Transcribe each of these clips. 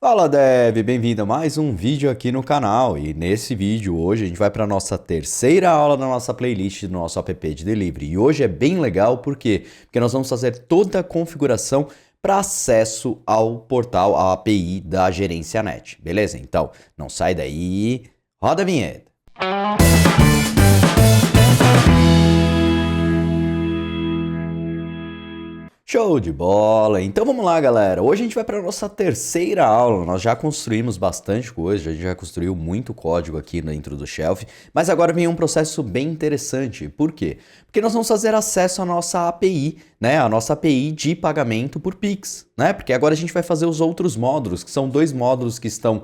Fala Dev, bem-vindo a mais um vídeo aqui no canal. E nesse vídeo hoje a gente vai para a nossa terceira aula da nossa playlist do nosso app de delivery. E hoje é bem legal, por quê? Porque nós vamos fazer toda a configuração para acesso ao portal, à API da Gerência Net, beleza? Então, não sai daí, roda a vinheta. Show de bola! Então vamos lá, galera. Hoje a gente vai para a nossa terceira aula. Nós já construímos bastante coisa, a gente já construiu muito código aqui dentro do Shelf, mas agora vem um processo bem interessante. Por quê? Porque nós vamos fazer acesso à nossa API, né? A nossa API de pagamento por Pix, né? Porque agora a gente vai fazer os outros módulos, que são dois módulos que estão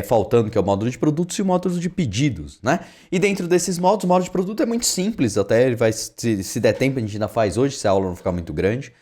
faltando, que é o módulo de produtos e o módulo de pedidos, né? E dentro desses módulos, o módulo de produto é muito simples, até ele vai, se der tempo, a gente ainda faz hoje, se a aula não ficar muito grande.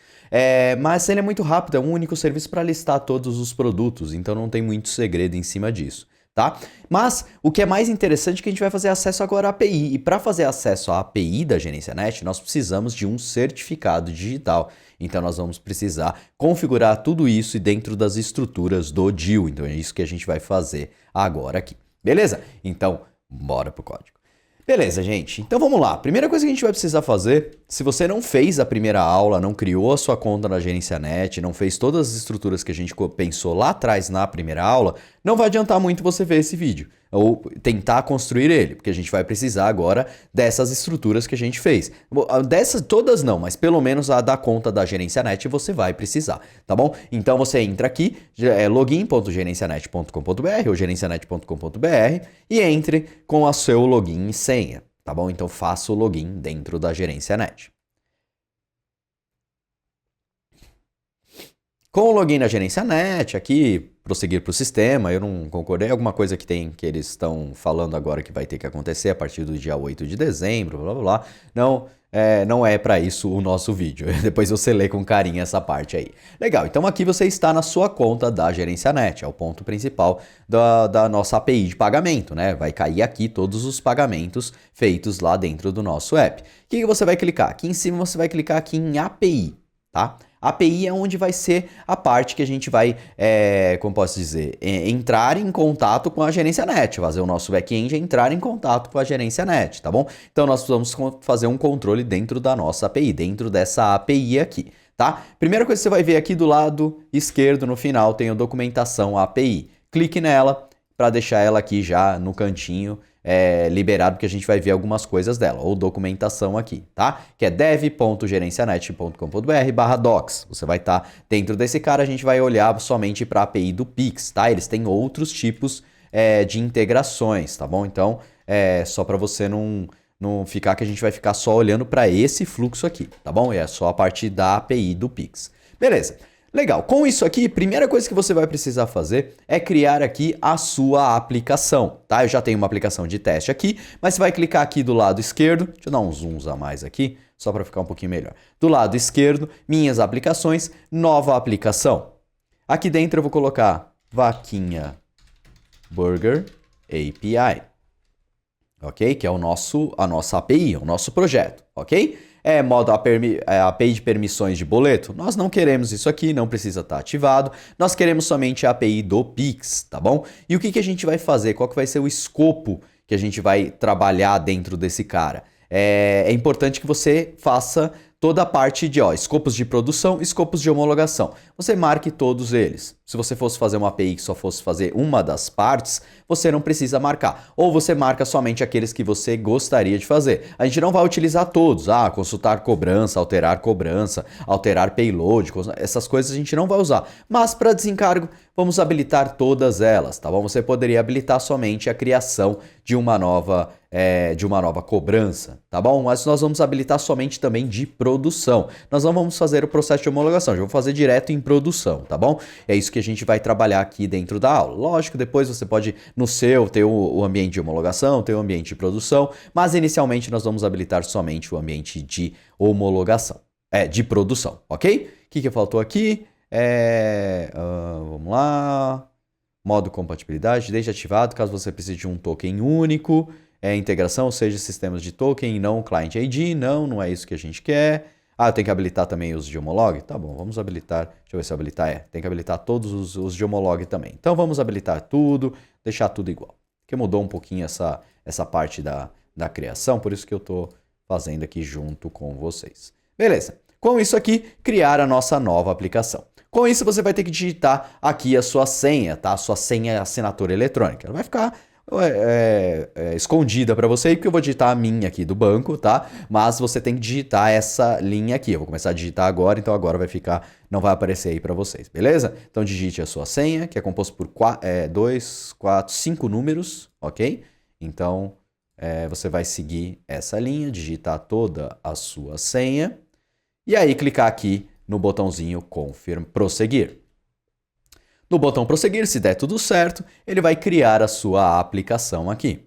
Mas ele é muito rápido, é um único serviço para listar todos os produtos, então não tem muito segredo em cima disso, tá? Mas o que é mais interessante é que a gente vai fazer acesso agora à API, e para fazer acesso à API da Gerência Net, nós precisamos de um certificado digital. Então nós vamos precisar configurar tudo isso dentro das estruturas do DIL, então é isso que a gente vai fazer agora aqui, beleza? Então, bora pro código. Beleza, gente. Então vamos lá. Primeira coisa que a gente vai precisar fazer, se você não fez a primeira aula, não criou a sua conta na Gerência Net, não fez todas as estruturas que a gente pensou lá atrás na primeira aula, não vai adiantar muito você ver esse vídeo ou tentar construir ele, porque a gente vai precisar agora dessas estruturas que a gente fez. Dessas todas não, mas pelo menos a da conta da Gerência Net você vai precisar, tá bom? Então você entra aqui, login.gerencianet.com.br ou gerencianet.com.br e entre com o seu login e senha, tá bom? Então faça o login dentro da Gerência Net. Com o login na Gerência Net, aqui, prosseguir para o sistema, eu não concordei, alguma coisa que eles estão falando agora que vai ter que acontecer a partir do dia 8 de dezembro, blá blá blá. Não é para isso o nosso vídeo, depois você lê com carinho essa parte aí. Legal, então aqui você está na sua conta da Gerência Net, é o ponto principal da nossa API de pagamento, né? Vai cair aqui todos os pagamentos feitos lá dentro do nosso app. O que você vai clicar? Aqui em cima você vai clicar aqui em API, tá? API é onde vai ser a parte que a gente vai, como posso dizer, entrar em contato com a Gerência Net, fazer o nosso back-end entrar em contato com a Gerência Net, tá bom? Então nós vamos fazer um controle dentro da nossa API, dentro dessa API aqui, tá? Primeira coisa que você vai ver aqui do lado esquerdo, no final, tem a documentação API. Clique nela para deixar ela aqui já no cantinho, liberado, porque a gente vai ver algumas coisas dela, ou documentação aqui, tá? Que é dev.gerencianet.com.br/docs. Você vai estar dentro desse cara, a gente vai olhar somente para a API do Pix, tá? Eles têm outros tipos de integrações, tá bom? Então, só para você não ficar que a gente vai ficar só olhando para esse fluxo aqui, tá bom? É só a partir da API do Pix. Beleza. Legal, com isso aqui, primeira coisa que você vai precisar fazer é criar aqui a sua aplicação, tá? Eu já tenho uma aplicação de teste aqui, mas você vai clicar aqui do lado esquerdo, deixa eu dar uns zooms a mais aqui, só para ficar um pouquinho melhor. Do lado esquerdo, minhas aplicações, nova aplicação. Aqui dentro eu vou colocar Vaquinha Burger API, ok? Que é a nossa API, o nosso projeto, ok? Modo API de permissões de boleto. Nós não queremos isso aqui, não precisa estar ativado. Nós queremos somente a API do Pix, tá bom? E o que a gente vai fazer? Qual que vai ser o escopo que a gente vai trabalhar dentro desse cara? É importante que você faça toda a parte de escopos de produção, escopos de homologação. Você marque todos eles. Se você fosse fazer uma API que só fosse fazer uma das partes, você não precisa marcar. Ou você marca somente aqueles que você gostaria de fazer. A gente não vai utilizar todos. Consultar cobrança, alterar payload, essas coisas a gente não vai usar. Mas para desencargo, vamos habilitar todas elas, tá bom? Você poderia habilitar somente a criação de uma nova cobrança, tá bom? Mas nós vamos habilitar somente também de produção. Nós não vamos fazer o processo de homologação, já vou fazer direto em produção, tá bom? É isso que a gente vai trabalhar aqui dentro da aula. Lógico, depois você pode, no seu, ter o ambiente de homologação, ter o ambiente de produção, mas inicialmente nós vamos habilitar somente o ambiente de homologação, de produção, ok? O que faltou aqui? Vamos lá. Modo compatibilidade, deixe ativado caso você precise de um token único. Integração, ou seja, sistemas de token, não client ID, não é isso que a gente quer. Ah, eu tenho que habilitar também os de homolog? Tá bom, vamos habilitar. Deixa eu ver se eu habilitar. Tem que habilitar todos os de homolog também. Então vamos habilitar tudo, deixar tudo igual. Porque mudou um pouquinho essa parte da criação, por isso que eu estou fazendo aqui junto com vocês. Beleza. Com isso aqui, criar a nossa nova aplicação. Com isso, você vai ter que digitar aqui a sua senha, tá? A sua senha e assinatura eletrônica. Ela vai ficar escondida para você, porque eu vou digitar a minha aqui do banco, tá? Mas você tem que digitar essa linha aqui. Eu vou começar a digitar agora, então agora vai ficar, não vai aparecer aí para vocês, beleza? Então digite a sua senha, que é composto por 2, 4, 5 números, ok? Então você vai seguir essa linha, digitar toda a sua senha e aí clicar aqui no botãozinho prosseguir. No botão prosseguir, se der tudo certo, ele vai criar a sua aplicação aqui.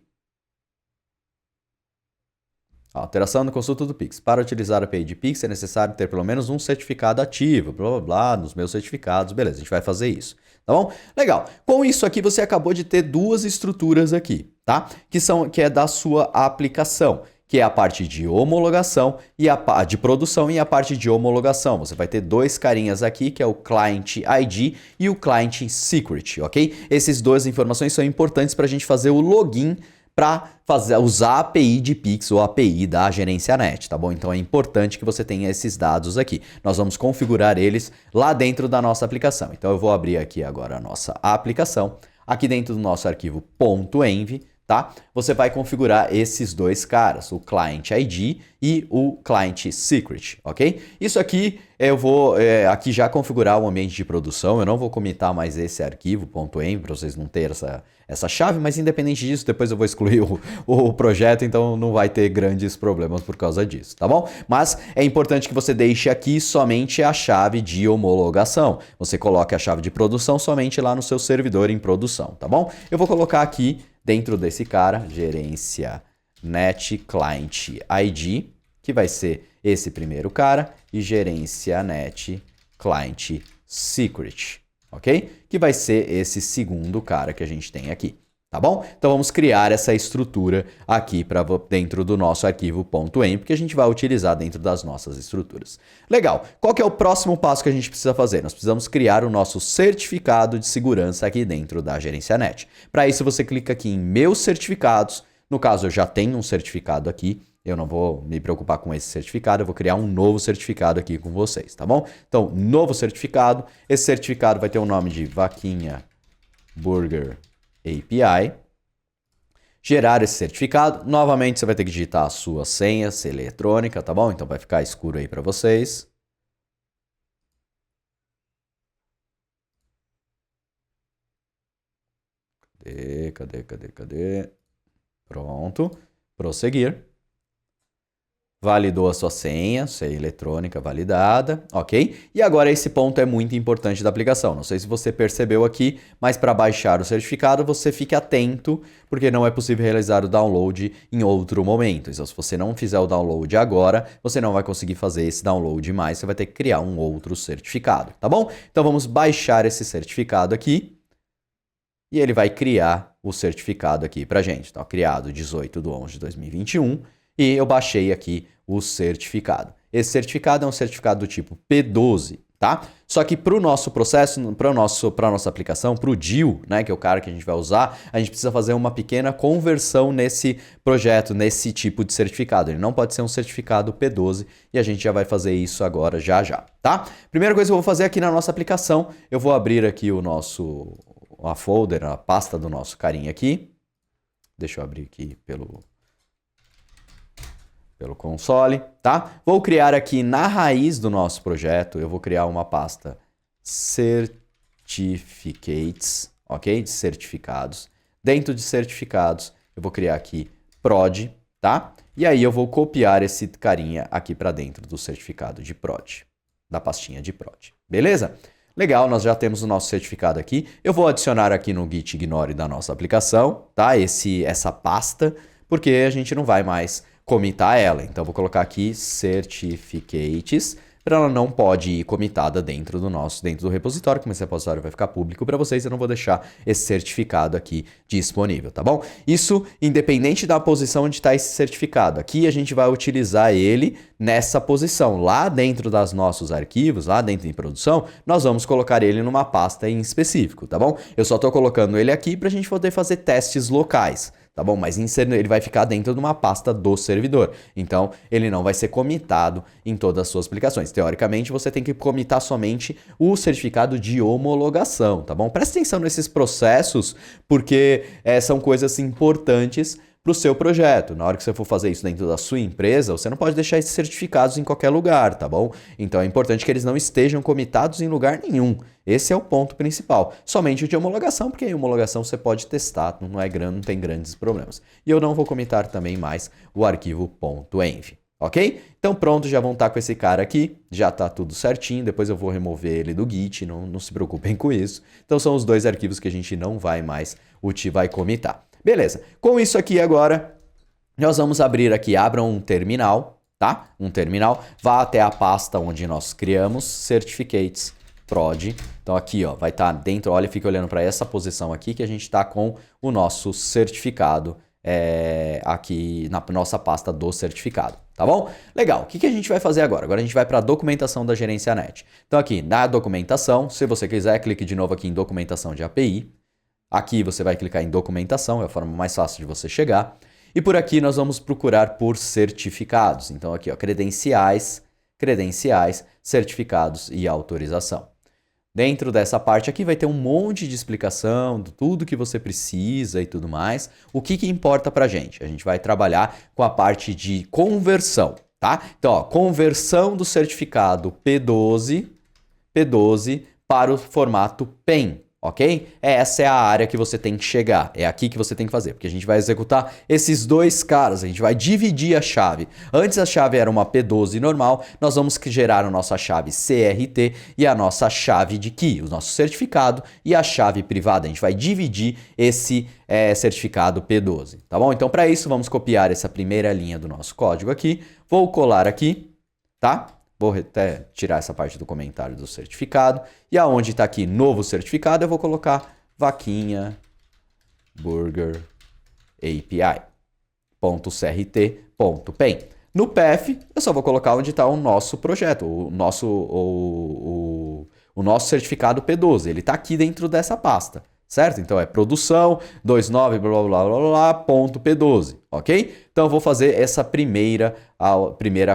Alteração no consulta do Pix. Para utilizar a API de Pix é necessário ter pelo menos um certificado ativo, blá blá blá, nos meus certificados, beleza, a gente vai fazer isso, tá bom? Legal. Com isso aqui você acabou de ter duas estruturas aqui, tá? Que é da sua aplicação, que é a parte de homologação e a de produção e a parte de homologação. Você vai ter dois carinhas aqui, que é o Client ID e o Client Secret, ok? Essas duas informações são importantes para a gente fazer o login para usar a API de Pix ou a API da Gerência Net, tá bom? Então é importante que você tenha esses dados aqui. Nós vamos configurar eles lá dentro da nossa aplicação. Então eu vou abrir aqui agora a nossa aplicação. Aqui dentro do nosso arquivo .env, tá? Você vai configurar esses dois caras, o Client ID e o Client Secret, ok? Isso aqui eu vou aqui já configurar o ambiente de produção, eu não vou comitar mais esse arquivo .env para vocês não terem essa chave, mas independente disso, depois eu vou excluir o projeto, então não vai ter grandes problemas por causa disso, tá bom? Mas é importante que você deixe aqui somente a chave de homologação. Você coloque a chave de produção somente lá no seu servidor em produção, tá bom? Eu vou colocar aqui dentro desse cara, Gerência Net Client ID, que vai ser esse primeiro cara, e Gerência Net Client Secret, ok? Que vai ser esse segundo cara que a gente tem aqui, tá bom? Então vamos criar essa estrutura aqui para dentro do nosso arquivo .env, que a gente vai utilizar dentro das nossas estruturas. Legal, qual que é o próximo passo que a gente precisa fazer? Nós precisamos criar o nosso certificado de segurança aqui dentro da Gerência Net. Para isso você clica aqui em Meus Certificados, no caso eu já tenho um certificado aqui, eu não vou me preocupar com esse certificado, eu vou criar um novo certificado aqui com vocês, tá bom? Então, novo certificado, esse certificado vai ter o nome de Vaquinha Burger API. Gerar esse certificado, novamente você vai ter que digitar a sua senha eletrônica, tá bom? Então vai ficar escuro aí para vocês. Cadê? Pronto. Prosseguir. Validou a sua senha eletrônica validada, ok? E agora esse ponto é muito importante da aplicação. Não sei se você percebeu aqui, mas para baixar o certificado você fique atento, porque não é possível realizar o download em outro momento. Então se você não fizer o download agora, você não vai conseguir fazer esse download mais, você vai ter que criar um outro certificado, tá bom? Então vamos baixar esse certificado aqui. E ele vai criar o certificado aqui pra gente. Então, criado 18/11/2021. E eu baixei aqui o certificado. Esse certificado é um certificado do tipo P12, tá? Só que para o nosso processo, para a nossa aplicação, para o DIL, né, que é o cara que a gente vai usar, a gente precisa fazer uma pequena conversão nesse projeto, nesse tipo de certificado. Ele não pode ser um certificado P12 e a gente já vai fazer isso agora já, tá? Primeira coisa que eu vou fazer aqui na nossa aplicação, eu vou abrir aqui a folder, a pasta do nosso carinha aqui. Deixa eu abrir aqui pelo console, tá? Vou criar aqui na raiz do nosso projeto, eu vou criar uma pasta Certificates, ok? De certificados. Dentro de certificados, eu vou criar aqui prod, tá? E aí eu vou copiar esse carinha aqui para dentro do certificado de prod, da pastinha de prod. Beleza? Legal, nós já temos o nosso certificado aqui. Eu vou adicionar aqui no git ignore da nossa aplicação, tá? Essa pasta, porque a gente não vai mais comitar ela. Então, vou colocar aqui certificates, para ela não pode ir comitada dentro do repositório. Como esse repositório vai ficar público para vocês, eu não vou deixar esse certificado aqui disponível, tá bom? Isso independente da posição onde está esse certificado. Aqui a gente vai utilizar ele nessa posição. Lá dentro dos nossos arquivos, lá dentro em produção, nós vamos colocar ele numa pasta em específico, tá bom? Eu só estou colocando ele aqui para a gente poder fazer testes locais. Tá bom? Mas ele vai ficar dentro de uma pasta do servidor. Então, ele não vai ser comitado em todas as suas aplicações. Teoricamente, você tem que comitar somente o certificado de homologação, tá bom? Presta atenção nesses processos, porque são coisas importantes para o seu projeto. Na hora que você for fazer isso dentro da sua empresa, você não pode deixar esses certificados em qualquer lugar, tá bom? Então é importante que eles não estejam comitados em lugar nenhum. Esse é o ponto principal. Somente o de homologação, porque em homologação você pode testar, não é grande, não tem grandes problemas. E eu não vou comitar também mais o arquivo .env. Ok? Então pronto, já vão estar com esse cara aqui, já está tudo certinho, depois eu vou remover ele do Git, não se preocupem com isso. Então são os dois arquivos que a gente não vai mais vai comitar. Beleza, com isso aqui agora, nós vamos abrir aqui, abram um terminal, tá? Um terminal, vá até a pasta onde nós criamos certificates prod. Então aqui, ó, vai estar dentro, olha, fica olhando para essa posição aqui que a gente está com o nosso certificado aqui na nossa pasta do certificado, tá bom? Legal, o que a gente vai fazer agora? Agora a gente vai para a documentação da Gerência Net. Então aqui, na documentação, se você quiser, clique de novo aqui em documentação de API. Aqui você vai clicar em documentação, é a forma mais fácil de você chegar. E por aqui nós vamos procurar por certificados. Então aqui, ó, credenciais, certificados e autorização. Dentro dessa parte aqui vai ter um monte de explicação de tudo que você precisa e tudo mais. O que importa pra gente? A gente vai trabalhar com a parte de conversão, tá? Então, ó, conversão do certificado P12 para o formato PEN. Ok? Essa é a área que você tem que chegar, é aqui que você tem que fazer, porque a gente vai executar esses dois caras, a gente vai dividir a chave. Antes a chave era uma P12 normal, nós vamos gerar a nossa chave CRT e a nossa chave de key, o nosso certificado e a chave privada. A gente vai dividir esse certificado P12, tá bom? Então para isso vamos copiar essa primeira linha do nosso código aqui, vou colar aqui, tá? Vou até tirar essa parte do comentário do certificado. E aonde está aqui novo certificado, eu vou colocar vaquinha burger API.crt.pen. No path, eu só vou colocar onde está o nosso projeto, o nosso certificado P12. Ele está aqui dentro dessa pasta, certo? Então é produção 29 blá blá blá blá ponto P12, ok? Então eu vou fazer essa primeira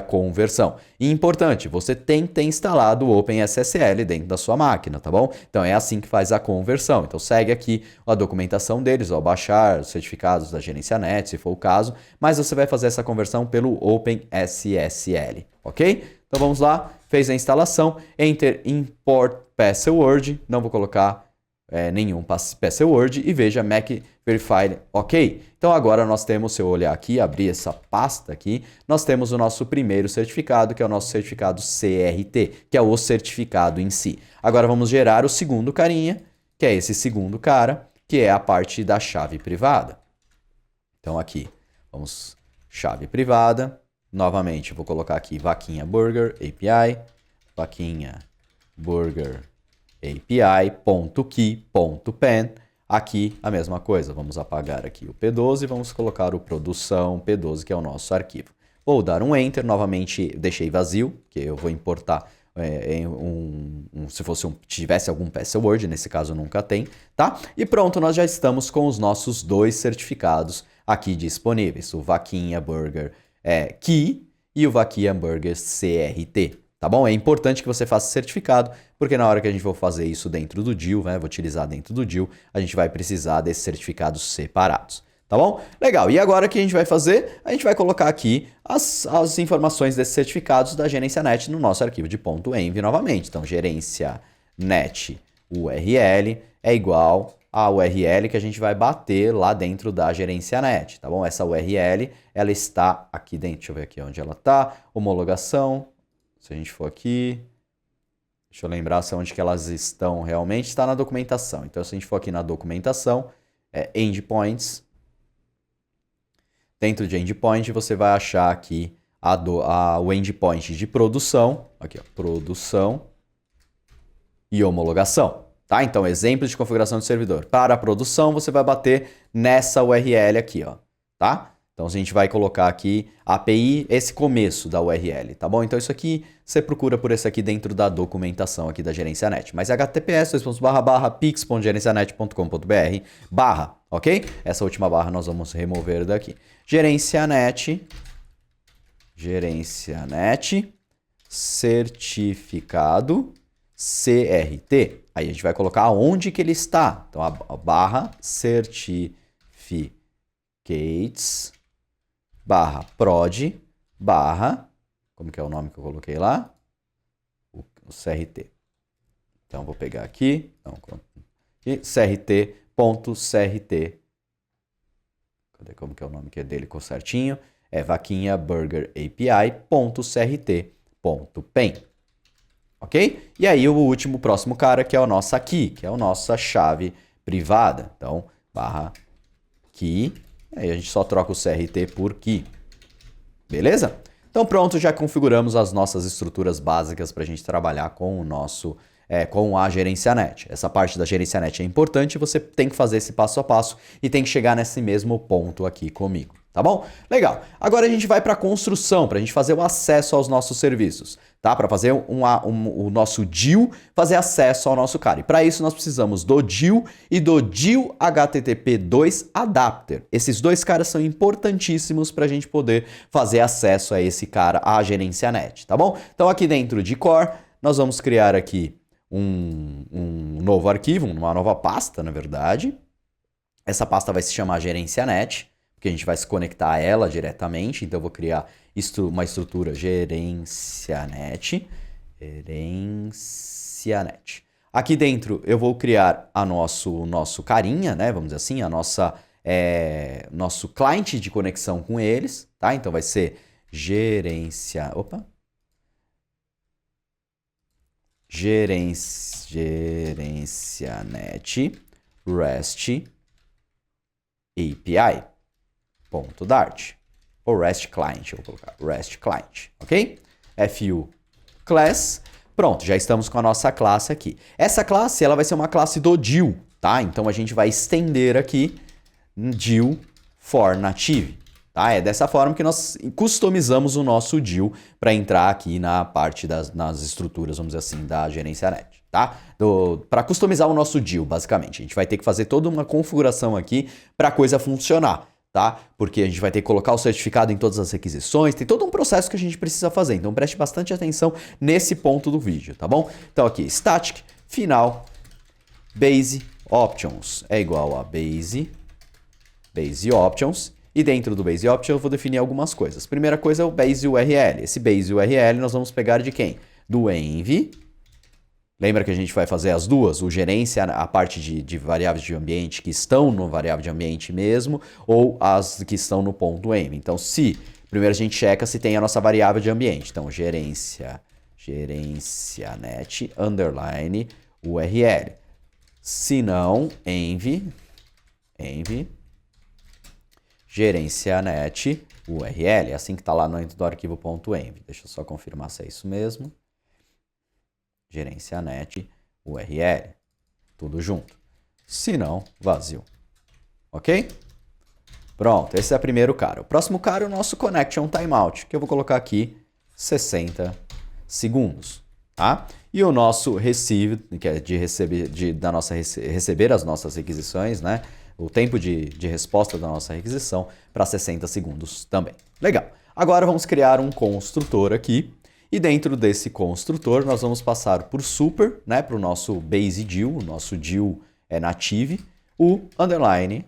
conversão. E importante, você tem que ter instalado o OpenSSL dentro da sua máquina, tá bom? Então é assim que faz a conversão. Então segue aqui a documentação deles, ó, baixar os certificados da Gerência Net, se for o caso, mas você vai fazer essa conversão pelo OpenSSL, ok? Então vamos lá, fez a instalação, Enter Import Password, não vou colocar nenhum password e veja Mac Verified OK. Então agora nós temos, se eu olhar aqui, abrir essa pasta aqui, nós temos o nosso primeiro certificado, que é o nosso certificado CRT, que é o certificado em si. Agora vamos gerar o segundo carinha, que é esse segundo cara, que é a parte da chave privada. Então aqui, vamos chave privada, novamente vou colocar aqui vaquinha burger API, vaquinha burger API.key.pen. Aqui a mesma coisa, vamos apagar aqui o P12 e vamos colocar o produção P12, que é o nosso arquivo. Vou dar um Enter, novamente deixei vazio, que eu vou importar se tivesse algum password, nesse caso nunca tem, tá? E pronto, nós já estamos com os nossos dois certificados aqui disponíveis, o Vaquinha Burger Key e o Vaquinha Burger CRT. Tá bom? É importante que você faça certificado, porque na hora que a gente for fazer isso dentro do DIL, né, vou utilizar dentro do DIL, a gente vai precisar desses certificados separados. Tá bom? Legal. E agora o que a gente vai fazer? A gente vai colocar aqui as informações desses certificados da Gerência Net no nosso arquivo de .env novamente. Então, Gerência Net URL é igual a URL que a gente vai bater lá dentro da Gerência Net, tá bom? Essa URL, ela está aqui dentro. Deixa eu ver aqui onde ela está. Homologação. Se a gente for aqui, deixa eu lembrar onde que elas estão realmente, está na documentação. Então, se a gente for aqui na documentação, endpoints. Dentro de endpoint, você vai achar aqui o endpoint de produção, aqui, ó, produção e homologação. Tá? Então, exemplo de configuração de servidor. Para a produção, você vai bater nessa URL aqui, ó, tá? Então, a gente vai colocar aqui API, esse começo da URL, tá bom? Então, isso aqui, você procura por esse aqui dentro da documentação aqui da GerenciaNet. Mas https://pix.gerencianet.com.br/, ok? Essa última barra nós vamos remover daqui. GerenciaNet, certificado, CRT. Aí a gente vai colocar onde que ele está. Então, a barra certificates, barra prod, barra, como que é o nome que eu coloquei lá? O CRT. Então, vou pegar aqui, crt.crt. Cadê como que é o nome que é dele com certinho? É vaquinha burger API.crt.pen. Ok? E aí o último, próximo cara, que é o nosso aqui, que é a nossa chave privada. Então, barra key, aí a gente só troca o CRT por key. Beleza? Então pronto, já configuramos as nossas estruturas básicas para a gente trabalhar com o nosso, com a GerenciaNet. Essa parte da GerenciaNet é importante, você tem que fazer esse passo a passo e tem que chegar nesse mesmo ponto aqui comigo. Tá bom? Legal. Agora a gente vai para a construção, para a gente fazer o acesso aos nossos serviços, tá? Para fazer o nosso DIU fazer acesso ao nosso cara. E para isso nós precisamos do DIU e do DIU HTTP2 Adapter. Esses dois caras são importantíssimos para a gente poder fazer acesso a esse cara, a GerenciaNet, tá bom? Então aqui dentro de Core, nós vamos criar aqui um novo arquivo, uma nova pasta, na verdade. Essa pasta vai se chamar GerenciaNet, porque a gente vai se conectar a ela diretamente. Então, eu vou criar uma estrutura GerenciaNet. Aqui dentro, eu vou criar nosso carinha, né? Vamos dizer assim, nosso client de conexão com eles, tá? Então, vai ser GerenciaNet REST API. .dart ou REST Client, eu vou colocar REST Client, ok? FU Class, pronto, já estamos com a nossa classe aqui. Essa classe, ela vai ser uma classe do DIU, tá? Então a gente vai estender aqui DIU for native, tá? É dessa forma que nós customizamos o nosso DIU para entrar aqui na parte nas estruturas, vamos dizer assim, da GerenciaNet, tá? Para customizar o nosso DIU, basicamente. A gente vai ter que fazer toda uma configuração aqui para a coisa funcionar. Tá? Porque a gente vai ter que colocar o certificado em todas as requisições, tem todo um processo que a gente precisa fazer, então preste bastante atenção nesse ponto do vídeo, tá bom? Então aqui, static, final, base options é igual a base options, e dentro do base options eu vou definir algumas coisas. Primeira coisa é o base URL, esse base URL nós vamos pegar de quem? Do env. Lembra que a gente vai fazer as duas? O gerência, a parte de variáveis de ambiente que estão no variável de ambiente mesmo, ou as que estão no ponto .env. Então, primeiro a gente checa se tem a nossa variável de ambiente. Então, GerenciaNet underline URL. Se não, env GerenciaNet URL. É assim que está lá dentro do arquivo .env. Deixa eu só confirmar se é isso mesmo. GerenciaNet URL, tudo junto. Se não, vazio. Ok? Pronto, esse é o primeiro cara. O próximo cara é o nosso Connection Timeout, que eu vou colocar aqui 60 segundos, tá? E o nosso receive, que é receber as nossas requisições, né? O tempo de resposta da nossa requisição para 60 segundos também. Legal. Agora vamos criar um construtor aqui. E dentro desse construtor, nós vamos passar por super, né, para o nosso base DIU, o nosso DIU é native, o underline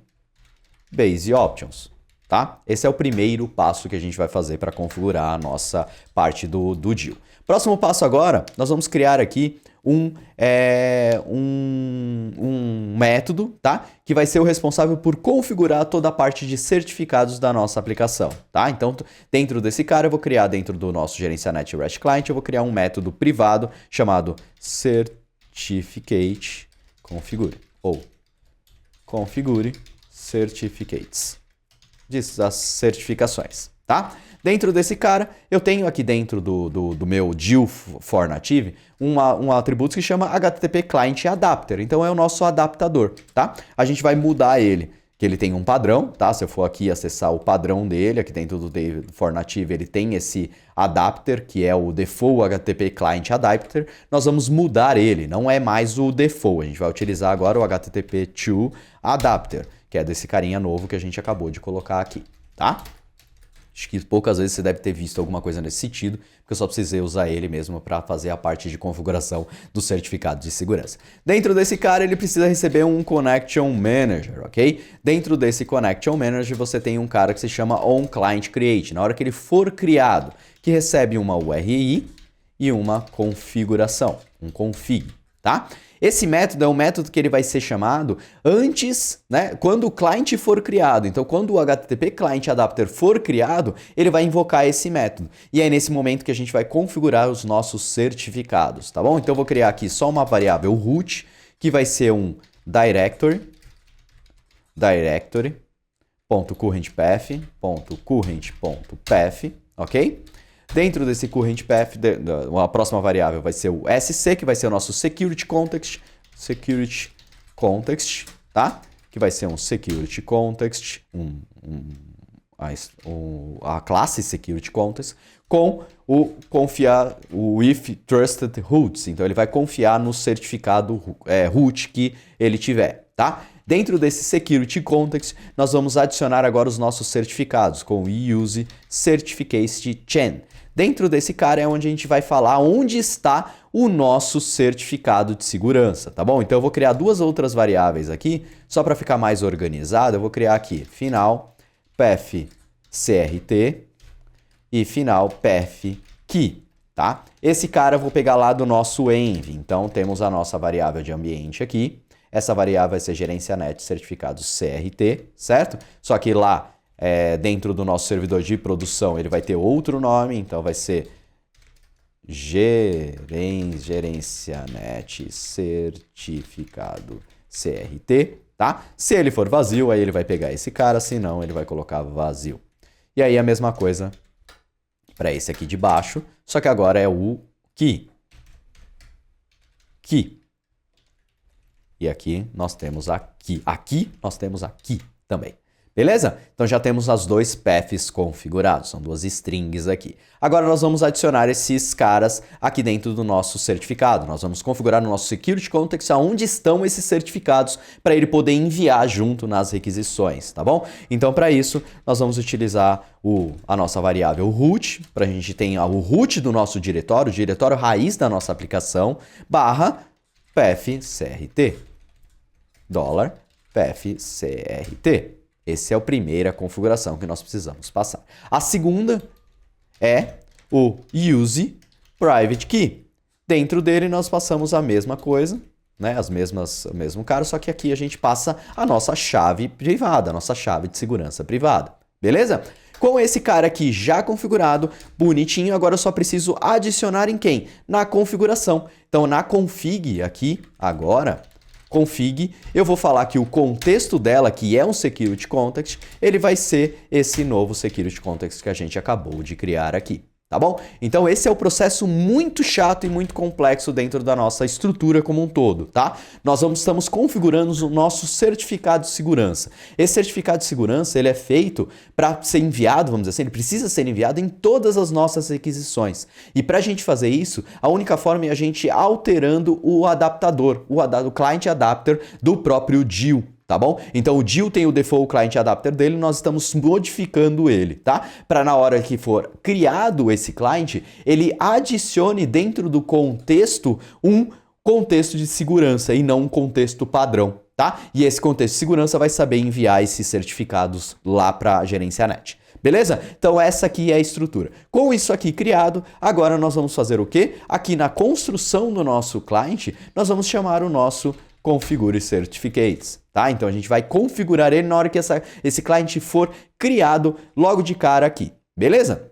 base options, tá? Esse é o primeiro passo que a gente vai fazer para configurar a nossa parte do DIU. Próximo passo agora, nós vamos criar aqui um método, tá? Que vai ser o responsável por configurar toda a parte de certificados da nossa aplicação, tá? Então, dentro desse cara, eu vou criar dentro do nosso GerenciaNet REST Client, eu vou criar um método privado chamado certificate configure, ou configure certificates, das certificações, tá? Dentro desse cara, eu tenho aqui dentro do meu DIL for native um atributo que chama HTTP Client Adapter. Então é o nosso adaptador, tá? A gente vai mudar ele, que ele tem um padrão, tá? Se eu for aqui acessar o padrão dele, aqui dentro do for native, ele tem esse adapter, que é o default HTTP Client Adapter. Nós vamos mudar ele, não é mais o default. A gente vai utilizar agora o HTTP to Adapter, que é desse carinha novo que a gente acabou de colocar aqui, tá? Acho que poucas vezes você deve ter visto alguma coisa nesse sentido, porque eu só precisei usar ele mesmo para fazer a parte de configuração do certificado de segurança. Dentro desse cara, ele precisa receber um Connection Manager, ok? Dentro desse Connection Manager, você tem um cara que se chama onClientCreate. Na hora que ele for criado, que recebe uma URI e uma configuração, um config, tá? Esse método é um método que ele vai ser chamado antes, né, quando o client for criado. Então, quando o HTTP Client Adapter for criado, ele vai invocar esse método. E é nesse momento que a gente vai configurar os nossos certificados, tá bom? Então, eu vou criar aqui só uma variável root, que vai ser um directory.currentPath, ok? Dentro desse current path, a próxima variável vai ser o SC, que vai ser o nosso security context, tá? Que vai ser um security context, a classe security context, com o if trusted roots. Então ele vai confiar no certificado root que ele tiver, tá? Dentro desse security context, nós vamos adicionar agora os nossos certificados com o use certificate chain. Dentro desse cara é onde a gente vai falar onde está o nosso certificado de segurança, tá bom? Então eu vou criar duas outras variáveis aqui, só para ficar mais organizado. Eu vou criar aqui final path crt e final path key, tá? Esse cara eu vou pegar lá do nosso env. Então temos a nossa variável de ambiente aqui. Essa variável vai ser gerencianet certificados crt, certo? Só que lá dentro do nosso servidor de produção, ele vai ter outro nome, então vai ser gerencianet certificado CRT, tá? Se ele for vazio, aí ele vai pegar esse cara, se não, ele vai colocar vazio. E aí a mesma coisa para esse aqui de baixo, só que agora é o key. E aqui nós temos aqui. Aqui nós temos aqui também. Beleza? Então já temos as dois paths configurados, são duas strings aqui. Agora nós vamos adicionar esses caras aqui dentro do nosso certificado. Nós vamos configurar no nosso security context aonde estão esses certificados para ele poder enviar junto nas requisições, tá bom? Então para isso nós vamos utilizar a nossa variável root, para a gente ter o root do nosso diretório, o diretório raiz da nossa aplicação, barra pathcrt, $pathcrt. Essa é a primeira configuração que nós precisamos passar. A segunda é o use private key. Dentro dele nós passamos a mesma coisa, né? O mesmo cara, só que aqui a gente passa a nossa chave privada, a nossa chave de segurança privada. Beleza? Com esse cara aqui já configurado, bonitinho, agora eu só preciso adicionar em quem? Na configuração. Então na config aqui, agora, config, eu vou falar que o contexto dela, que é um security context, ele vai ser esse novo security context que a gente acabou de criar aqui, tá bom? Então esse é o processo muito chato e muito complexo dentro da nossa estrutura como um todo, tá? Nós estamos configurando o nosso certificado de segurança. Esse certificado de segurança, ele é feito para ser enviado, vamos dizer assim, ele precisa ser enviado em todas as nossas requisições. E para a gente fazer isso, a única forma é a gente alterando o adaptador, o client adapter do próprio DIL. Tá bom? Então o DIL tem o default client adapter dele, nós estamos modificando ele, tá? Para na hora que for criado esse client, ele adicione dentro do contexto um contexto de segurança e não um contexto padrão, tá? E esse contexto de segurança vai saber enviar esses certificados lá para a gerencianet. Beleza? Então essa aqui é a estrutura. Com isso aqui criado, agora nós vamos fazer o quê? Aqui na construção do nosso client, nós vamos chamar o nosso configure certificates, tá? Então a gente vai configurar ele na hora que esse client for criado logo de cara aqui, beleza?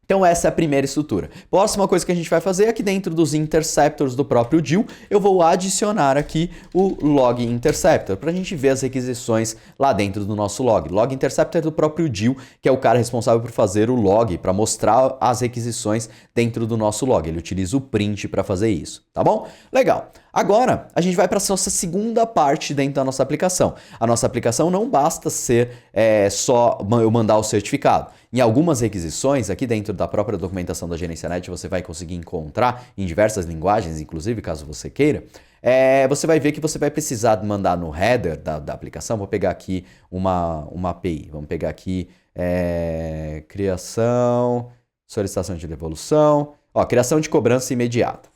Então essa é a primeira estrutura. Próxima coisa que a gente vai fazer é que dentro dos interceptors do próprio DIL, eu vou adicionar aqui o log interceptor, para a gente ver as requisições lá dentro do nosso log. Log interceptor é do próprio DIL, que é o cara responsável por fazer o log, para mostrar as requisições dentro do nosso log. Ele utiliza o print para fazer isso, tá bom? Legal. Agora, a gente vai para a nossa segunda parte dentro da nossa aplicação. A nossa aplicação não basta ser só eu mandar o certificado. Em algumas requisições, aqui dentro da própria documentação da GerenciaNet, você vai conseguir encontrar em diversas linguagens, inclusive, caso você queira, você vai ver que você vai precisar mandar no header da aplicação. Vou pegar aqui uma API. Vamos pegar aqui criação, solicitação de devolução, criação de cobrança imediata.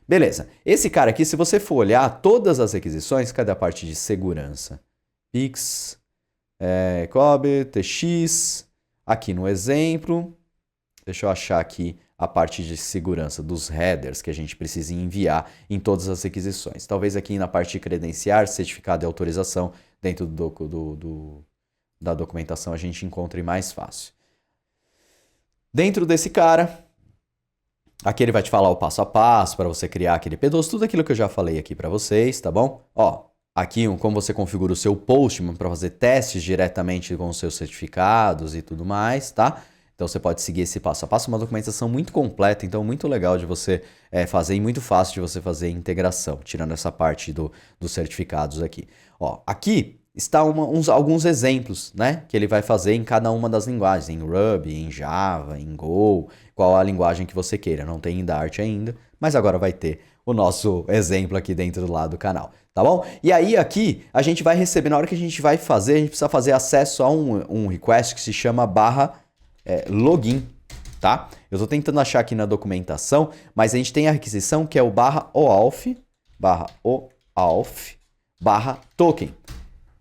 Beleza. Esse cara aqui, se você for olhar todas as requisições, cadê a parte de segurança? Pix, COB, TX, aqui no exemplo, deixa eu achar aqui a parte de segurança dos headers que a gente precisa enviar em todas as requisições. Talvez aqui na parte de credenciar, certificado e autorização, dentro da documentação a gente encontre mais fácil. Dentro desse cara, aqui ele vai te falar o passo a passo para você criar aquele P12, tudo aquilo que eu já falei aqui para vocês, tá bom? Aqui como você configura o seu Postman para fazer testes diretamente com os seus certificados e tudo mais, tá? Então você pode seguir esse passo a passo, uma documentação muito completa, então muito legal de você fazer e muito fácil de você fazer integração, tirando essa parte dos certificados aqui. Aqui está alguns exemplos, né, que ele vai fazer em cada uma das linguagens, em Ruby, em Java, em Go, qual a linguagem que você queira. Não tem em Dart ainda, mas agora vai ter o nosso exemplo aqui dentro do lado do canal, tá bom? E aí aqui a gente vai receber, na hora que a gente vai fazer, a gente precisa fazer acesso a um request que se chama /login, tá? Eu estou tentando achar aqui na documentação, mas a gente tem a requisição que é o /oauth, /token.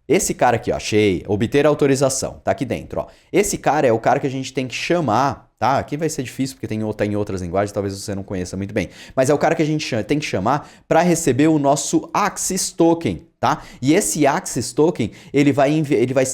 Esse cara aqui, achei, obter autorização, tá aqui dentro, Esse cara é o cara que a gente tem que chamar, tá? Aqui vai ser difícil porque tá em outras linguagens, talvez você não conheça muito bem. Mas é o cara que a gente tem que chamar para receber o nosso Access Token, tá? E esse Access Token, ele vai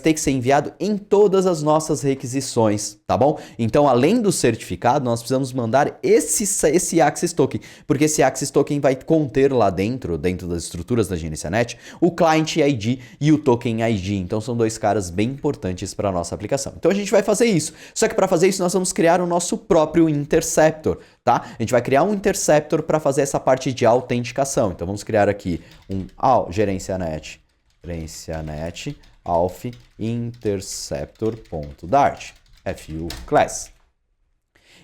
ter que ser enviado em todas as nossas requisições, tá bom? Então, além do certificado, nós precisamos mandar esse Access Token, porque esse Access Token vai conter lá dentro das estruturas da GerenciaNet, o Client ID e o Token ID. Então, são dois caras bem importantes para a nossa aplicação. Então, a gente vai fazer isso. Só que para fazer isso, nós vamos criar o nosso próprio Interceptor, tá? A gente vai criar um Interceptor para fazer essa parte de autenticação. Então, vamos criar aqui um GerenciaNet auth interceptor.dart fu class.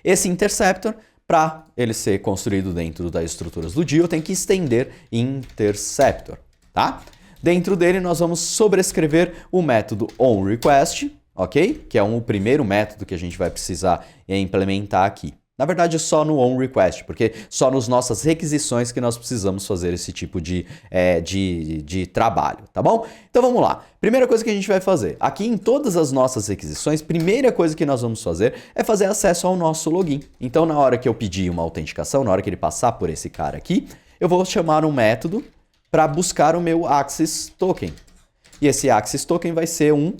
Esse Interceptor, para ele ser construído dentro das estruturas do DIL, eu tenho que estender Interceptor, tá? Dentro dele, nós vamos sobrescrever o método onRequest, ok? Que é o primeiro método que a gente vai precisar implementar aqui. Na verdade, só no onRequest, porque só nas nossas requisições que nós precisamos fazer esse tipo de trabalho, tá bom? Então vamos lá. Primeira coisa que a gente vai fazer, aqui em todas as nossas requisições, primeira coisa que nós vamos fazer é fazer acesso ao nosso login. Então, na hora que eu pedir uma autenticação, na hora que ele passar por esse cara aqui, eu vou chamar um método para buscar o meu Access Token. E esse Access Token vai ser um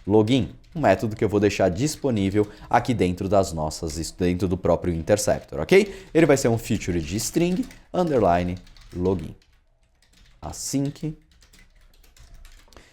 _login. Um método que eu vou deixar disponível aqui dentro dentro do próprio Interceptor, ok? Ele vai ser um feature de string _login. Async.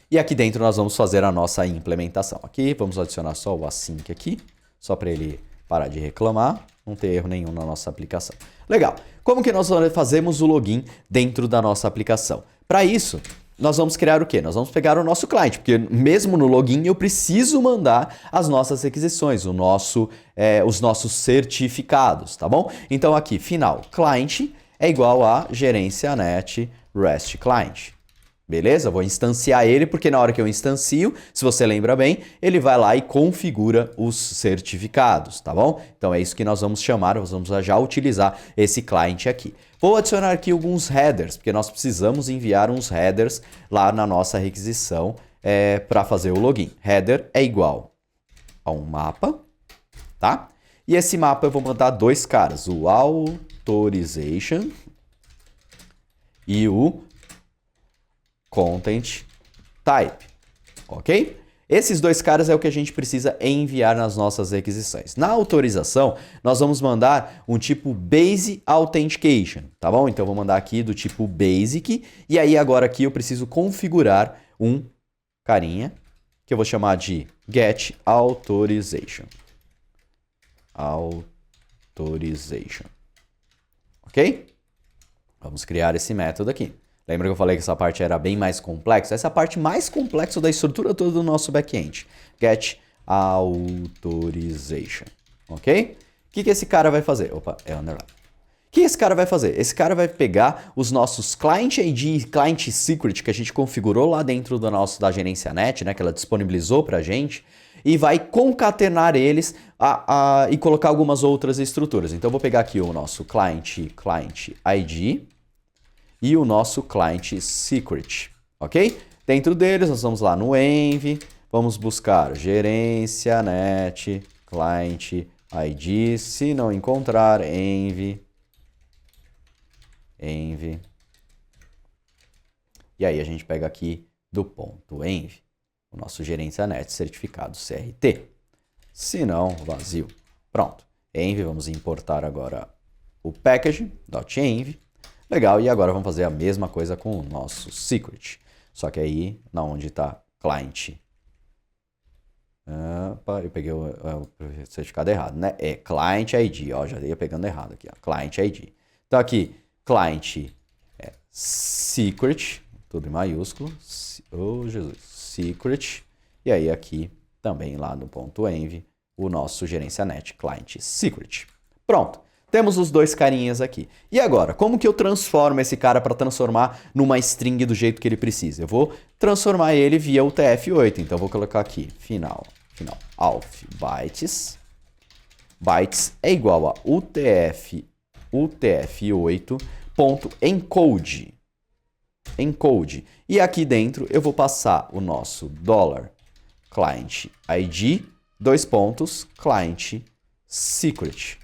E aqui dentro nós vamos fazer a nossa implementação. Aqui, vamos adicionar só o async aqui, só para ele parar de reclamar, não ter erro nenhum na nossa aplicação. Legal. Como que nós fazemos o login dentro da nossa aplicação? Para isso, nós vamos criar o quê? Nós vamos pegar o nosso cliente, porque mesmo no login eu preciso mandar as nossas requisições, os nossos certificados, tá bom? Então aqui, final, client é igual a GerenciaNet REST Client. Beleza? Vou instanciar ele, porque na hora que eu instancio, se você lembra bem, ele vai lá e configura os certificados, tá bom? Então é isso que nós vamos chamar, nós vamos já utilizar esse client aqui. Vou adicionar aqui alguns headers, porque nós precisamos enviar uns headers lá na nossa requisição para fazer o login. Header é igual a um mapa, tá? E esse mapa eu vou mandar dois caras, o authorization e o content type, ok? Esses dois caras é o que a gente precisa enviar nas nossas requisições. Na autorização, nós vamos mandar um tipo Basic Authentication, tá bom? Então, eu vou mandar aqui do tipo Basic, e aí agora aqui eu preciso configurar um carinha, que eu vou chamar de Get Authorization. Authorization. Ok? Vamos criar esse método aqui. Lembra que eu falei que essa parte era bem mais complexa? Essa é a parte mais complexa da estrutura toda do nosso back-end. Get Authorization. Ok? O que esse cara vai fazer? Opa, é underline. O que esse cara vai fazer? Esse cara vai pegar os nossos Client ID e Client Secret que a gente configurou lá dentro da gerência net, né, que ela disponibilizou pra gente, e vai concatenar eles e colocar algumas outras estruturas. Então, eu vou pegar aqui o nosso Client ID e o nosso Client Secret, ok? Dentro deles, nós vamos lá no env, vamos buscar gerência net, Client ID, se não encontrar, env. E aí a gente pega aqui do ponto env, o nosso gerência net certificado CRT. Se não, vazio. Pronto. Env, vamos importar agora o package.env. Legal, e agora vamos fazer a mesma coisa com o nosso secret. Só que aí, na onde está client. Eu peguei o certificado errado, né? É client ID, ó, já ia pegando errado aqui, ó, client ID. Então aqui, client secret, tudo em maiúsculo, oh Jesus, secret, e aí aqui também lá no ponto env, o nosso gerência net client secret. Pronto. Temos os dois carinhas aqui. E agora, como que eu transformo esse cara para transformar numa string do jeito que ele precisa? Eu vou transformar ele via UTF-8. Então, eu vou colocar aqui, final, auth bytes. Bytes é igual a UTF-8.encode. Encode. E aqui dentro, eu vou passar o nosso $client ID, client secret.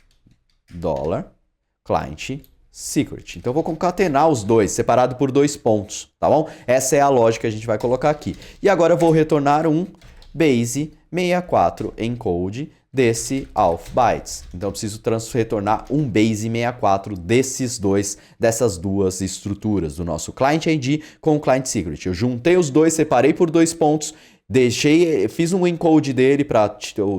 Client secret. Então eu vou concatenar os dois, separado por 2 pontos, tá bom? Essa é a lógica que a gente vai colocar aqui. E agora eu vou retornar um base 64 encode desse auth bytes. Então eu preciso retornar um base 64 dessas duas estruturas, do nosso client ID com o client secret. Eu juntei os dois, separei por 2 pontos, fiz um encode dele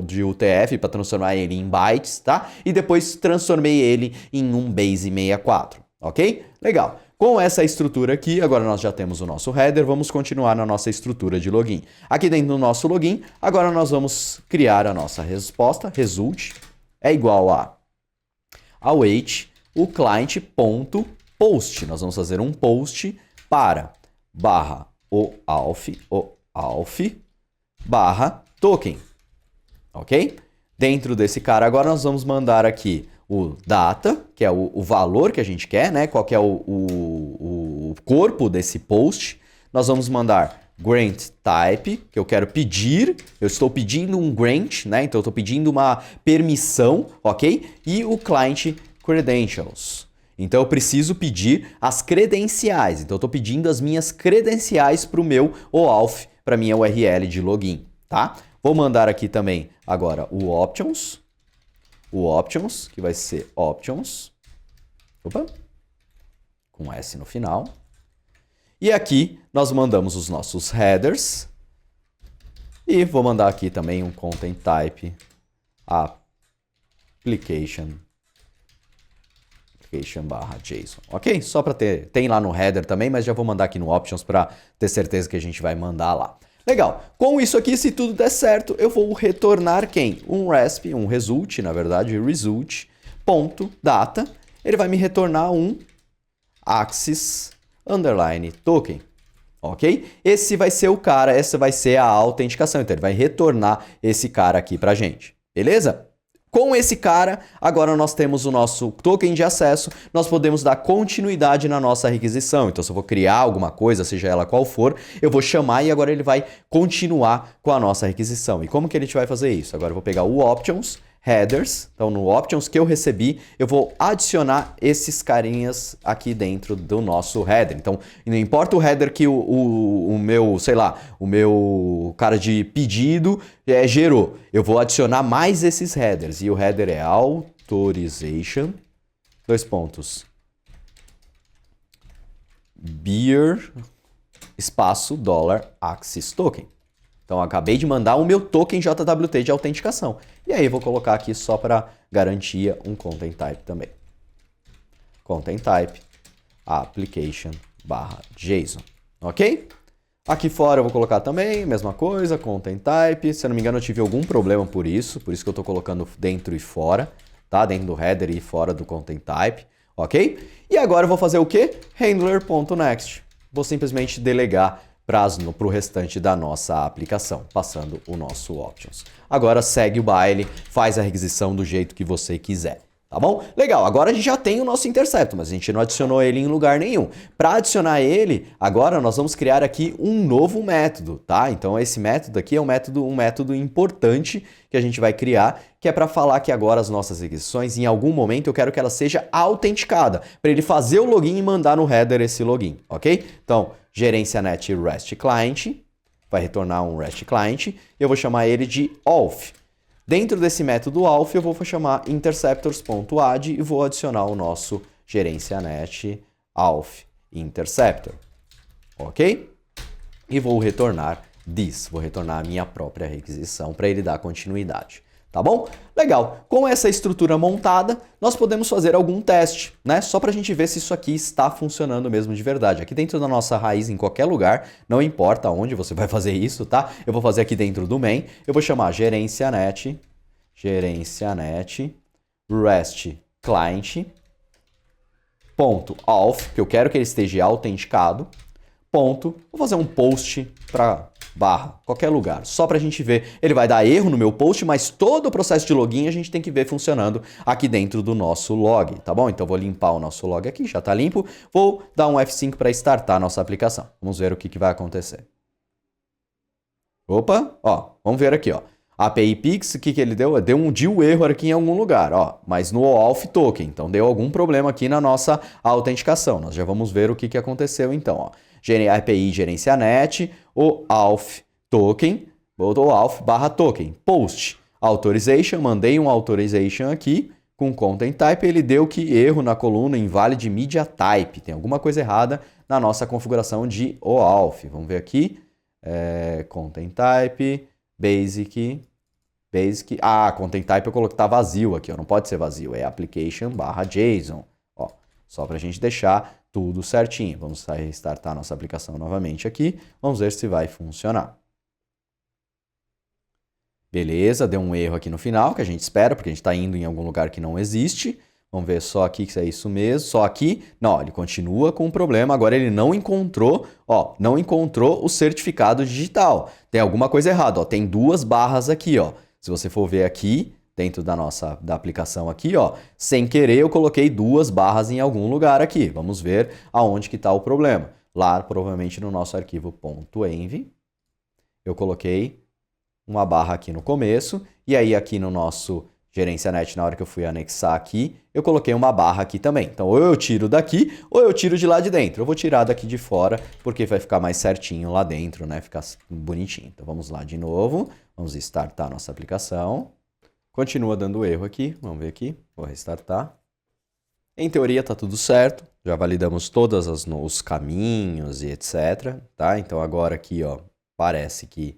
de UTF para transformar ele em bytes, tá? E depois transformei ele em um base 64, ok? Legal. Com essa estrutura aqui, agora nós já temos o nosso header, vamos continuar na nossa estrutura de login. Aqui dentro do nosso login, agora nós vamos criar a nossa resposta, result, é igual a await o client.post. Nós vamos fazer um post para o auth barra token, ok? Dentro desse cara agora nós vamos mandar aqui o data, que é o valor que a gente quer, né? Qual que é o corpo desse post. Nós vamos mandar grant type, que eu quero pedir, eu estou pedindo um grant, né? Então eu estou pedindo uma permissão, ok? E o client credentials. Então eu preciso pedir as credenciais. Então eu estou pedindo as minhas credenciais para o meu OAuth, para minha URL de login, tá? Vou mandar aqui também agora o options, que vai ser options, com S no final. E aqui nós mandamos os nossos headers e vou mandar aqui também um content type application /JSON, ok? Só para tem lá no header também, mas já vou mandar aqui no options para ter certeza que a gente vai mandar lá. Legal, com isso aqui, se tudo der certo, eu vou retornar quem? Um result, na verdade, result.data, ele vai me retornar um access underline token, ok? Esse vai ser o cara, essa vai ser a autenticação, então ele vai retornar esse cara aqui pra gente, beleza? Com esse cara, agora nós temos o nosso token de acesso, nós podemos dar continuidade na nossa requisição. Então, se eu vou criar alguma coisa, seja ela qual for, eu vou chamar e agora ele vai continuar com a nossa requisição. E como que a gente vai fazer isso? Agora eu vou pegar o options, headers. Então, no options que eu recebi, eu vou adicionar esses carinhas aqui dentro do nosso header. Então, não importa o header que o meu, sei lá, o meu cara de pedido gerou. Eu vou adicionar mais esses headers. E o header é authorization, dois pontos, beer, espaço, $access token. Então, eu acabei de mandar o meu token JWT de autenticação. E aí, eu vou colocar aqui só para garantia um content type também. Content type, application/JSON. Ok? Aqui fora eu vou colocar também, mesma coisa, content type. Se eu não me engano, eu tive algum problema por isso que eu estou colocando dentro e fora, tá? Dentro do header e fora do content type, ok? E agora eu vou fazer o quê? Handler.next. Vou simplesmente delegar para o restante da nossa aplicação, passando o nosso options. Agora segue o baile, faz a requisição do jeito que você quiser. Tá bom? Legal, agora a gente já tem o nosso intercepto, mas a gente não adicionou ele em lugar nenhum. Para adicionar ele, agora nós vamos criar aqui um novo método, tá? Então esse método aqui é um método importante que a gente vai criar, que é para falar que agora as nossas requisições, em algum momento eu quero que ela seja autenticada, para ele fazer o login e mandar no header esse login, ok? Então, gerência net REST client, vai retornar um REST client, e eu vou chamar ele de auth. Dentro desse método auth, eu vou chamar interceptors.add e vou adicionar o nosso gerência net auth interceptor, ok? E vou retornar this, vou retornar a minha própria requisição para ele dar continuidade. Tá bom? Legal. Com essa estrutura montada, nós podemos fazer algum teste, né? Só para a gente ver se isso aqui está funcionando mesmo de verdade. Aqui dentro da nossa raiz, em qualquer lugar, não importa onde você vai fazer isso, tá? Eu vou fazer aqui dentro do main. Eu vou chamar gerência net REST client ponto auth, que eu quero que ele esteja autenticado. Ponto. Vou fazer um post para barra, qualquer lugar, só para a gente ver. Ele vai dar erro no meu post, mas todo o processo de login a gente tem que ver funcionando aqui dentro do nosso log, tá bom? Então, vou limpar o nosso log aqui, já está limpo. Vou dar um F5 para startar a nossa aplicação. Vamos ver o que vai acontecer. Opa, ó, vamos ver aqui, ó. API Pix, o que ele deu? Deu um DIL erro aqui em algum lugar, ó, mas no auth token. Então, deu algum problema aqui na nossa autenticação. Nós já vamos ver o que aconteceu então, ó. API gerência net, o auth token, o auth/token, post, authorization, mandei um authorization aqui com content type, ele deu que erro na coluna invalid media type, tem alguma coisa errada na nossa configuração de OAuth. Vamos ver aqui, content type, basic, content type eu coloquei, tá vazio aqui, ó, não pode ser vazio, é application/JSON, ó, só pra gente deixar tudo certinho. Vamos restartar nossa aplicação novamente aqui. Vamos ver se vai funcionar. Beleza, deu um erro aqui no final, que a gente espera, porque a gente está indo em algum lugar que não existe. Vamos ver só aqui se é isso mesmo. Só aqui, não, ele continua com o problema. Agora ele não encontrou, ó, não encontrou o certificado digital. Tem alguma coisa errada, ó. Tem duas barras aqui, ó. Se você for ver aqui, dentro da aplicação aqui, ó, sem querer eu coloquei duas barras em algum lugar aqui. Vamos ver aonde que está o problema. Lá, provavelmente no nosso arquivo .env, eu coloquei uma barra aqui no começo, e aí aqui no nosso gerência net, na hora que eu fui anexar aqui, eu coloquei uma barra aqui também. Então, ou eu tiro daqui, ou eu tiro de lá de dentro. Eu vou tirar daqui de fora, porque vai ficar mais certinho lá dentro, né? Ficar bonitinho. Então, vamos lá de novo. Vamos startar nossa aplicação. Continua dando erro aqui, vamos ver aqui, vou restartar. Em teoria está tudo certo, já validamos todos os caminhos e etc, tá? Então agora aqui, ó, parece que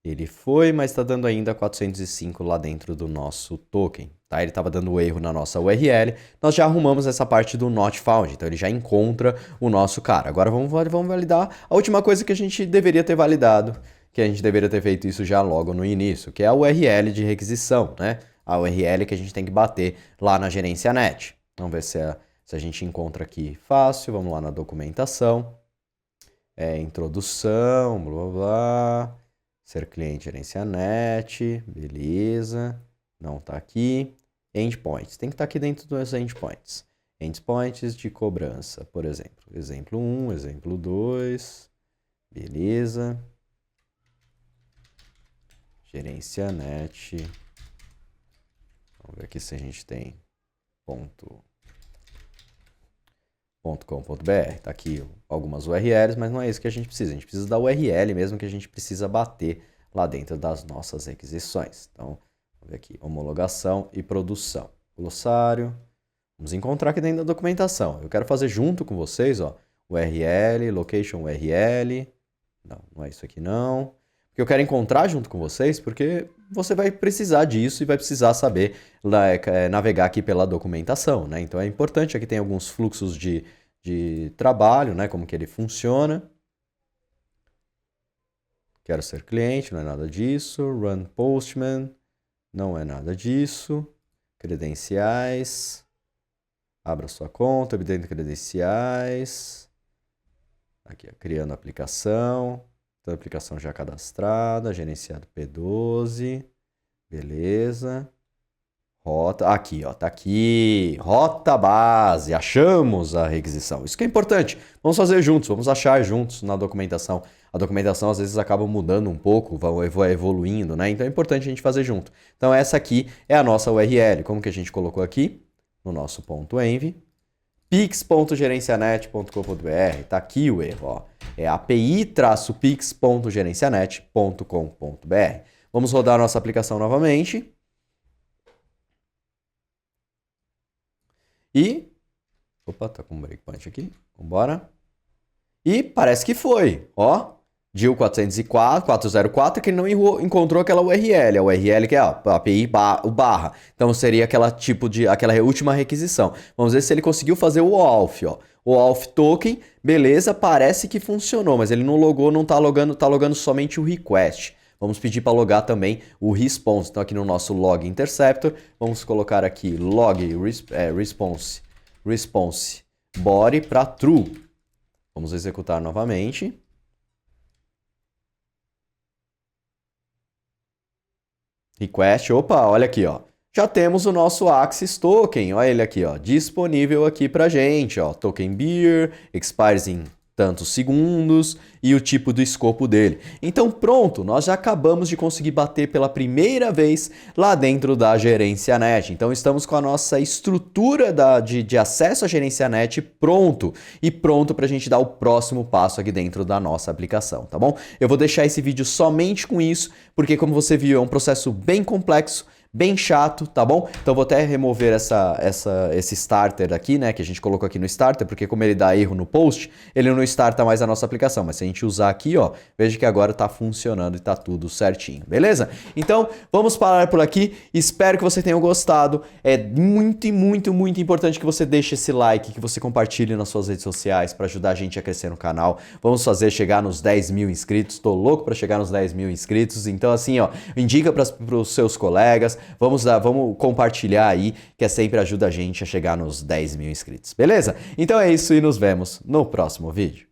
ele foi, mas está dando ainda 405 lá dentro do nosso token, tá? Ele estava dando erro na nossa URL, nós já arrumamos essa parte do not found, então ele já encontra o nosso cara. Agora vamos validar a última coisa que a gente deveria ter validado, que a gente deveria ter feito isso já logo no início, que é a URL de requisição, né? A URL que a gente tem que bater lá na gerência net. Vamos ver se a gente encontra aqui fácil. Vamos lá na documentação. Introdução, blá blá blá. Ser cliente gerência net, beleza. Não está aqui. Endpoints, tem que estar aqui dentro dos endpoints. Endpoints de cobrança, por exemplo. Exemplo 1, exemplo 2, beleza. Gerência net ver aqui se a gente tem .com.br. Tá aqui algumas URLs, mas não é isso que a gente precisa. A gente precisa da URL mesmo que a gente precisa bater lá dentro das nossas requisições. Então, vamos ver aqui, homologação e produção. Glossário. Vamos encontrar aqui dentro da documentação. Eu quero fazer junto com vocês, ó, URL, location URL. Não, não é isso aqui não. Porque eu quero encontrar junto com vocês, porque você vai precisar disso e vai precisar saber navegar aqui pela documentação, né? Então é importante, aqui tem alguns fluxos de trabalho, né? Como que ele funciona. Quero ser cliente, não é nada disso. Run Postman, não é nada disso. Credenciais. Abra sua conta, obtendo credenciais. Aqui, ó, criando aplicação. Então, aplicação já cadastrada, gerenciado P12. Beleza. Rota, aqui, ó, tá aqui. Rota base, achamos a requisição. Isso que é importante. Vamos fazer juntos, vamos achar juntos na documentação. A documentação às vezes acaba mudando um pouco, vai evoluindo, né? Então é importante a gente fazer junto. Então essa aqui é a nossa URL. Como que a gente colocou aqui? No nosso .env. pix.gerencianet.com.br. Tá aqui o erro, ó. É api-pix.gerencianet.com.br. Vamos rodar a nossa aplicação novamente. E... Opa, tá com um breakpoint aqui. Vambora. E parece que foi, ó. DIL 404 que ele não encontrou aquela URL. A URL que é a API o barra. Então seria aquela última requisição. Vamos ver se ele conseguiu fazer o OAuth, ó. O OAuth token, beleza, parece que funcionou, mas ele não logou, não tá logando somente o request. Vamos pedir para logar também o response. Então aqui no nosso log interceptor, vamos colocar aqui log response body para true. Vamos executar novamente. Request, opa, olha aqui, ó. Já temos o nosso Axis Token, olha ele aqui, ó, disponível aqui pra gente, ó. Token Beer, expires em tantos segundos e o tipo do escopo dele. Então pronto, nós já acabamos de conseguir bater pela primeira vez lá dentro da Gerência Net. Então estamos com a nossa estrutura de acesso à Gerência Net pronto e pronto para a gente dar o próximo passo aqui dentro da nossa aplicação, tá bom? Eu vou deixar esse vídeo somente com isso, porque como você viu é um processo bem complexo, bem chato, tá bom? Então vou até remover esse starter aqui, né, que a gente colocou aqui no starter, porque como ele dá erro no post, ele não starta mais a nossa aplicação, mas se a gente usar aqui, ó, veja que agora tá funcionando e tá tudo certinho, beleza? Então, vamos parar por aqui, espero que você tenha gostado, é muito importante que você deixe esse like, que você compartilhe nas suas redes sociais para ajudar a gente a crescer no canal, vamos fazer chegar nos 10 mil inscritos, tô louco para chegar nos 10 mil inscritos, então assim, ó, indica para os seus colegas, vamos compartilhar aí, que sempre ajuda a gente a chegar nos 10 mil inscritos, beleza? Então é isso e nos vemos no próximo vídeo.